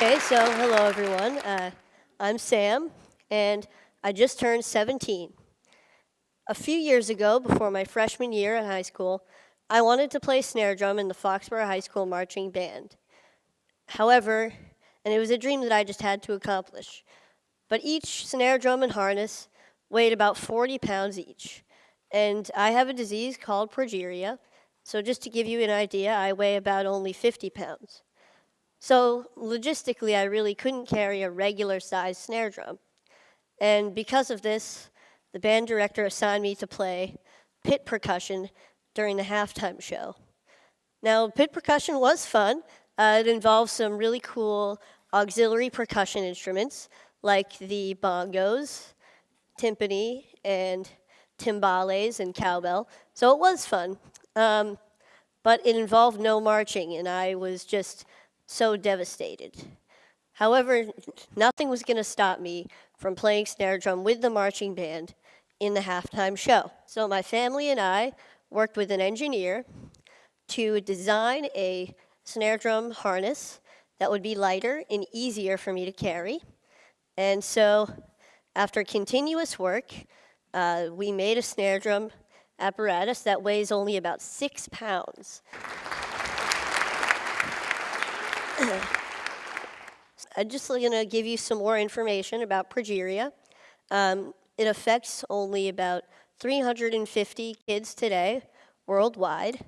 Okay, so hello everyone. I'm Sam, and I just turned 17. A few years ago, before my freshman year in high school, I wanted to play snare drum in the Foxborough High School marching band. However, and it was a dream that I just had to accomplish, but each snare drum and harness weighed about 40 pounds each. And I have a disease called progeria, so just to give you an idea, I weigh about only 50 pounds. So logistically, I really couldn't carry a regular sized snare drum. And because of this, the band director assigned me to play pit percussion during the halftime show. Now, pit percussion was fun. It involved some really cool auxiliary percussion instruments like the bongos, timpani, and timbales and cowbell. So it was fun. But it involved no marching, and I was just so devastated. However, nothing was going to stop me from playing snare drum with the marching band in the halftime show. So my family and I worked with an engineer to design a snare drum harness that would be lighter and easier for me to carry. And so, after continuous work, we made a snare drum apparatus that weighs only about 6 pounds. I'm just going to give you some more information about progeria. It affects only about 350 kids today worldwide,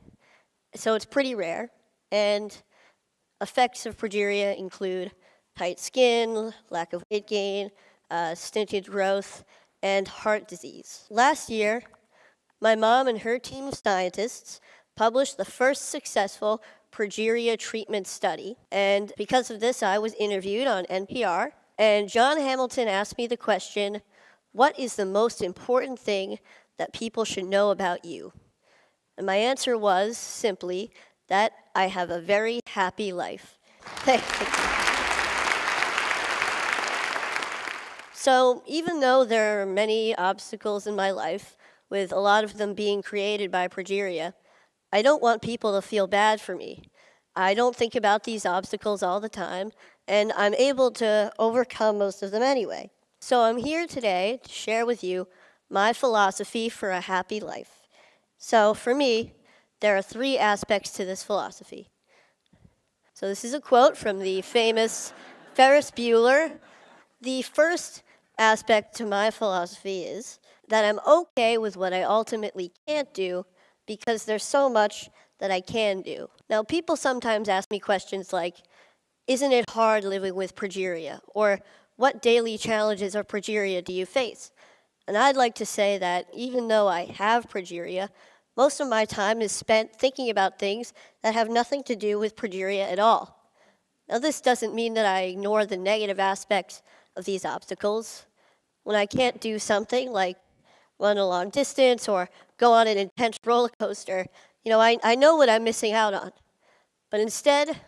so it's pretty rare. And effects of progeria include tight skin, lack of weight gain, stunted growth, and heart disease. Last year, my mom and her team of scientists published the first successful progeria treatment study. And because of this, I was interviewed on NPR. And John Hamilton asked me the question, what is the most important thing that people should know about you? And my answer was simply that I have a very happy life. So even though there are many obstacles in my life, with a lot of them being created by progeria, I don't want people to feel bad for me. I don't think about these obstacles all the time, and I'm able to overcome most of them anyway. So I'm here today to share with you my philosophy for a happy life. So for me, there are 3 aspects to this philosophy. So this is a quote from the famous Ferris Bueller. The first aspect to my philosophy is that I'm okay with what I ultimately can't do because there's so much that I can do. Now, people sometimes ask me questions like, isn't it hard living with progeria? Or what daily challenges of progeria do you face? And I'd like to say that even though I have progeria, most of my time is spent thinking about things that have nothing to do with progeria at all. Now, this doesn't mean that I ignore the negative aspects of these obstacles. When I can't do something like run a long distance or go on an intense roller coaster, I know what I'm missing out on. But instead,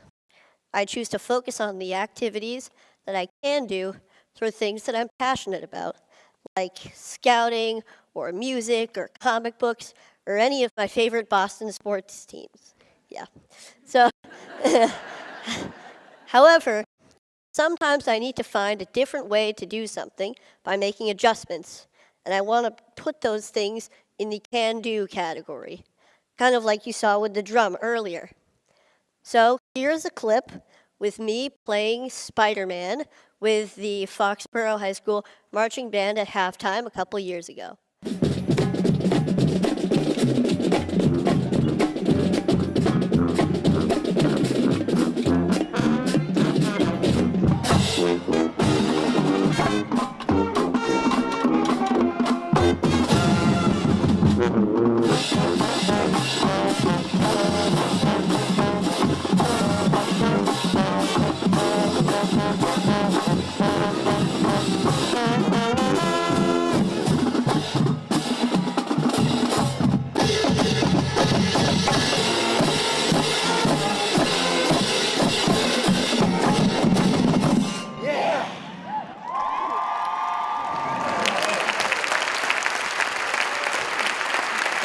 I choose to focus on the activities that I can do through things that I'm passionate about, like scouting or music or comic books or any of my favorite Boston sports teams. Yeah. So, however, sometimes I need to find a different way to do something by making adjustments, and I want to put those things in the can-do category, kind of like you saw with the drum earlier. So here's a clip with me playing Spider-Man with the Foxborough High School marching band at halftime a couple years ago.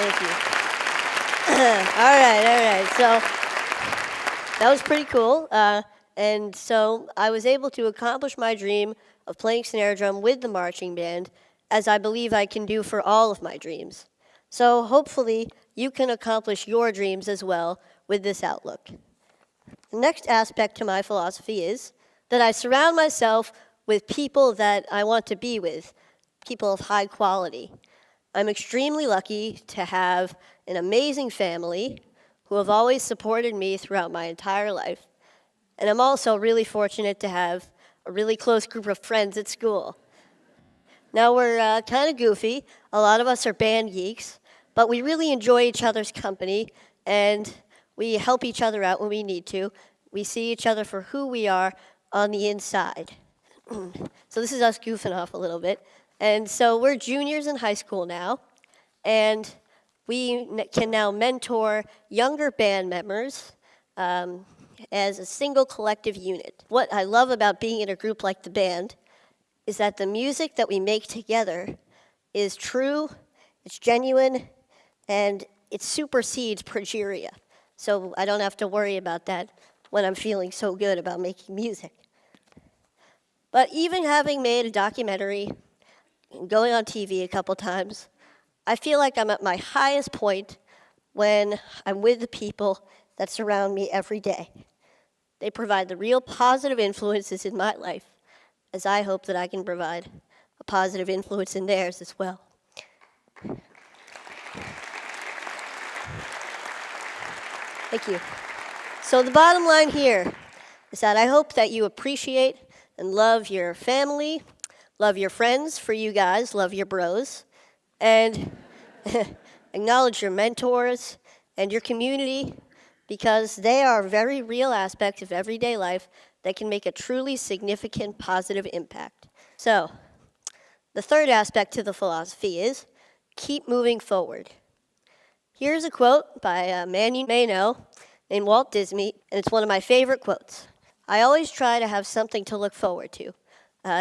Thank you. All right. So that was pretty cool. And And so I was able to accomplish my dream of playing snare drum with the marching band, as I believe I can do for all of my dreams. So hopefully you can accomplish your dreams as well with this outlook. The next aspect to my philosophy is that I surround myself with people that I want to be with, people of high quality. I'm extremely lucky to have an amazing family who have always supported me throughout my entire life. And I'm also really fortunate to have a really close group of friends at school. Now, we're kind of goofy. A lot of us are band geeks, but we really enjoy each other's company, and we help each other out when we need to. We see each other for who we are on the inside. So this is us goofing off a little bit. And so we're juniors in high school now, and we can now mentor younger band members as a single collective unit. What I love about being in a group like the band is that the music that we make together is true, it's genuine, and it supersedes progeria. So I don't have to worry about that when I'm feeling so good about making music. But even having made a documentary and going on TV a couple times, I feel like I'm at my highest point when I'm with the people that surround me every day. They provide the real positive influences in my life, as I hope that I can provide a positive influence in theirs as well. Thank you. So the bottom line here is that I hope that you appreciate and love your family, love your friends, for you guys, love your bros, and acknowledge your mentors and your community, because they are very real aspects of everyday life that can make a truly significant positive impact. So, the third aspect to the philosophy is keep moving forward. Here's a quote by a man you may know named Walt Disney, and it's one of my favorite quotes. I always try to have something to look forward to,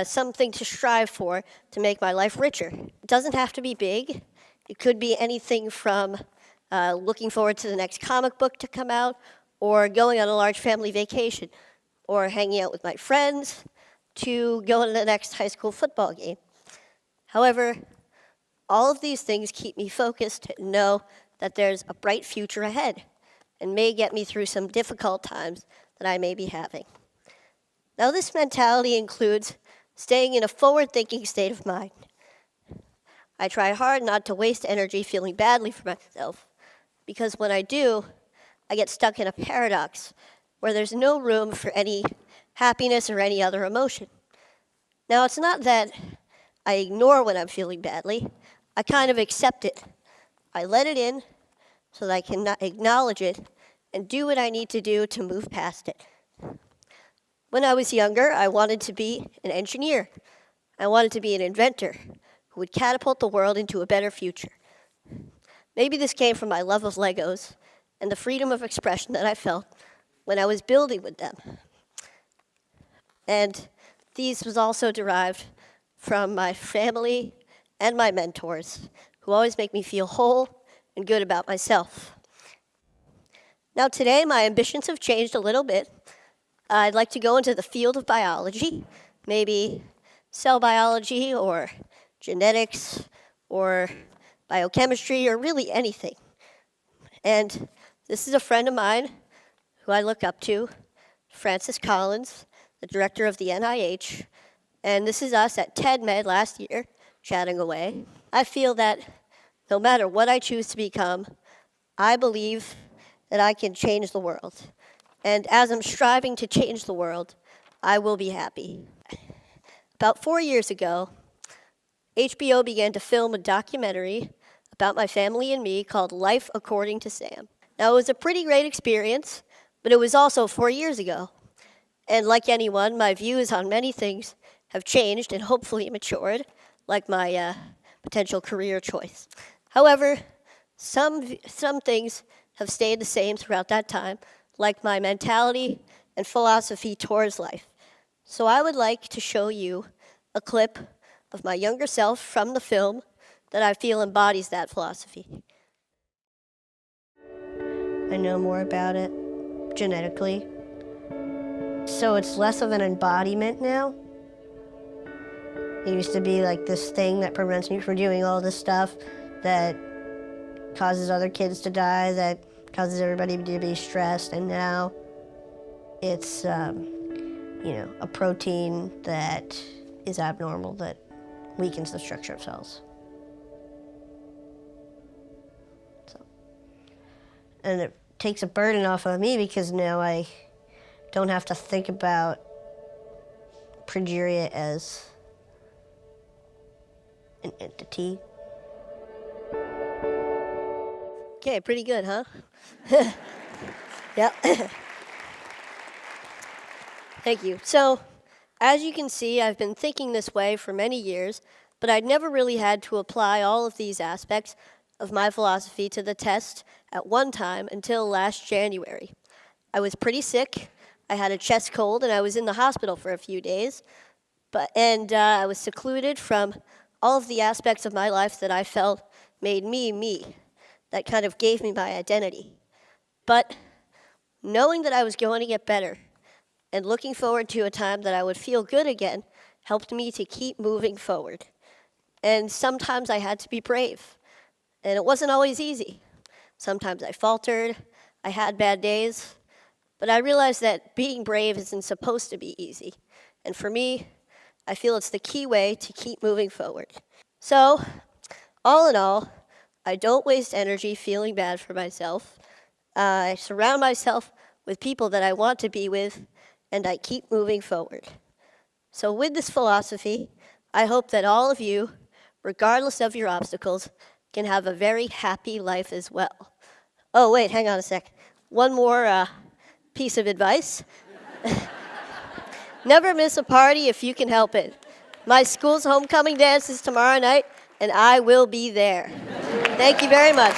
something to strive for to make my life richer. It doesn't have to be big. It could be anything from looking forward to the next comic book to come out, or going on a large family vacation, or hanging out with my friends, to going to the next high school football game. However, all of these things keep me focused and know that there's a bright future ahead and may get me through some difficult times that I may be having. Now, this mentality includes staying in a forward-thinking state of mind. I try hard not to waste energy feeling badly for myself, because when I do, I get stuck in a paradox where there's no room for any happiness or any other emotion. Now, it's not that I ignore when I'm feeling badly. I kind of accept it. I let it in so that I can acknowledge it and do what I need to do to move past it. When I was younger, I wanted to be an engineer. I wanted to be an inventor who would catapult the world into a better future. Maybe this came from my love of Legos and the freedom of expression that I felt when I was building with them. And these was also derived from my family and my mentors, who always make me feel whole and good about myself. Now today, my ambitions have changed a little bit. I'd like to go into the field of biology, maybe cell biology or genetics or biochemistry or really anything. And this is a friend of mine who I look up to, Francis Collins, the director of the NIH, and this is us at TED last year, chatting away. I feel that no matter what I choose to become, I believe that I can change the world. And as I'm striving to change the world, I will be happy. About 4 years ago, HBO began to film a documentary about my family and me called Life According to Sam. Now, it was a pretty great experience, but it was also 4 years ago. And like anyone, my views on many things have changed and hopefully matured, like my potential career choice. However, some things have stayed the same throughout that time, like my mentality and philosophy towards life. So I would like to show you a clip of my younger self from the film that I feel embodies that philosophy. I know more about it genetically. So it's less of an embodiment now. It used to be like this thing that prevents me from doing all this stuff that causes other kids to die, that causes everybody to be stressed, and now it's, a protein that is abnormal, that weakens the structure of cells. And it takes a burden off of me because now I don't have to think about progeria as an entity. Okay, pretty good, huh? Yep. Thank you. So, as you can see, I've been thinking this way for many years, but I'd never really had to apply all of these aspects of my philosophy to the test at one time until last January. I was pretty sick. I had a chest cold, and I was in the hospital for a few days. I was secluded from all of the aspects of my life that I felt made me, me. That kind of gave me my identity. But knowing that I was going to get better and looking forward to a time that I would feel good again helped me to keep moving forward. And sometimes I had to be brave. And it wasn't always easy. Sometimes I faltered, I had bad days, but I realized that being brave isn't supposed to be easy. And for me, I feel it's the key way to keep moving forward. So, all in all, I don't waste energy feeling bad for myself. I surround myself with people that I want to be with, and I keep moving forward. So with this philosophy, I hope that all of you, regardless of your obstacles, can have a very happy life as well. Oh, wait, hang on a sec. One more piece of advice. Never miss a party if you can help it. My school's homecoming dance is tomorrow night, and I will be there. Thank you very much.